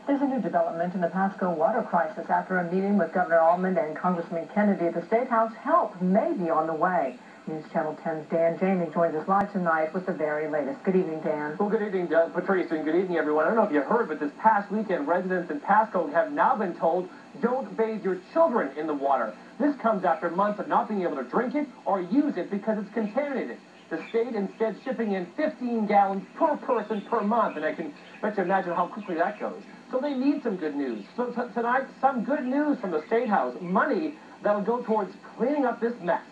There's a new development in the Pasco water crisis. After a meeting with Governor Almond and Congressman Kennedy at the State House, help may be on the way. News Channel 10's Dan Jamie joins us live tonight with the very latest. Good evening, Dan. Well, good evening, Patrice, and good evening, everyone. I don't know if you heard, but this past weekend, residents in Pasco have now been told, don't bathe your children in the water. This comes after months of not being able to drink it or use it because it's contaminated. The state instead shipping in 15 gallons per person per month, and I can bet you imagine how quickly that goes. So they need some good news. So tonight, some good news from the State House, money that will go towards cleaning up this mess.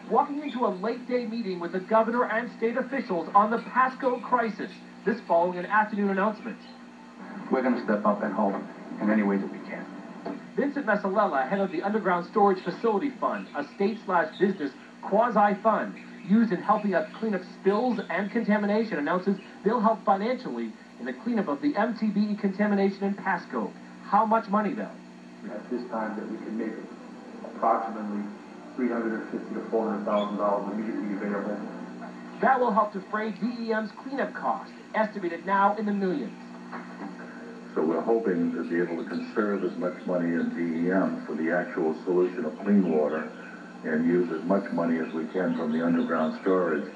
Walking into a late-day meeting with the governor and state officials on the Pasco crisis, this following an afternoon announcement. We're going to step up and help in any way that we can. Vincent Messalella, head of the Underground Storage Facility Fund, a state/business quasi-fund used in helping us clean up spills and contamination, announces they'll help financially in the cleanup of the MTBE contamination in Pasco. How much money, though? At this time that we can make approximately $350,000 to $400,000 immediately available. That will help defray DEM's cleanup cost, estimated now in the millions. So we're hoping to be able to conserve as much money in DEM for the actual solution of clean water and use as much money as we can from the underground storage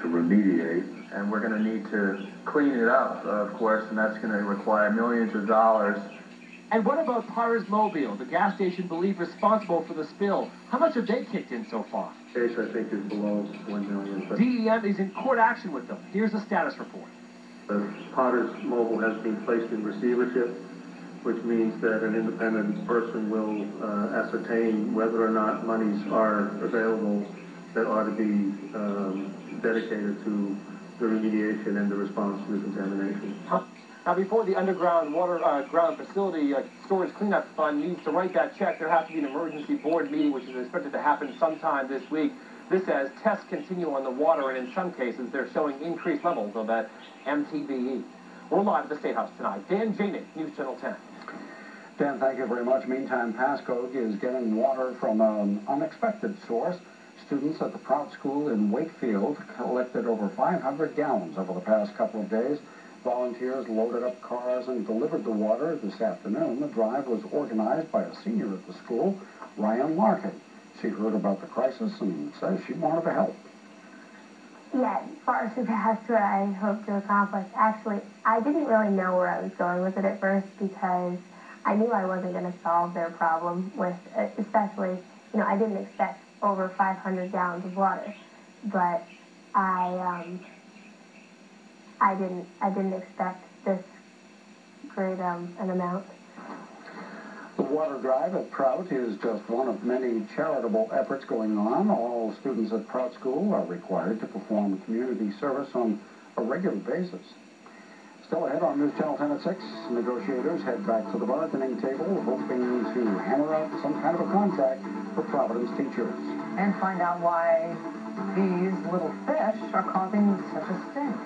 to remediate. And we're going to need to clean it up, of course, and that's going to require millions of dollars. And what about Tires Mobile, the gas station believed responsible for the spill? How much have they kicked in so far? Case, I think, is below $1 million. But DEM is in court action with them. Here's the status report. Tires Mobile has been placed in receivership, which means that an independent person will ascertain whether or not monies are available that ought to be dedicated to the remediation and the response to the contamination. Now, before the underground ground facility storage cleanup fund needs to write that check, there has to be an emergency board meeting, which is expected to happen sometime this week. This says tests continue on the water, and in some cases, they're showing increased levels of that MTBE. We're live at the State House tonight. Dan Jamie, News Channel 10. Dan, thank you very much. Meantime, Pasco is getting water from an unexpected source. Students at the Prout School in Wakefield collected over 500 gallons over the past couple of days. Volunteers loaded up cars and delivered the water this afternoon. The drive was organized by a senior at the school, Ryan Larkin. She heard about the crisis and says she wanted to help. Yeah, far surpassed what I hoped to accomplish. Actually, I didn't really know where I was going with it at first because I knew I wasn't going to solve their problem with, especially, I didn't expect over 500 gallons of water, but I didn't expect this great an amount. The water drive at Prout is just one of many charitable efforts going on. All students at Prout School are required to perform community service on a regular basis. Still ahead on News Channel 10 at 6, negotiators head back to the bargaining table, hoping to hammer out some kind of a contract for Providence teachers. And find out why these little fish are causing such a stink.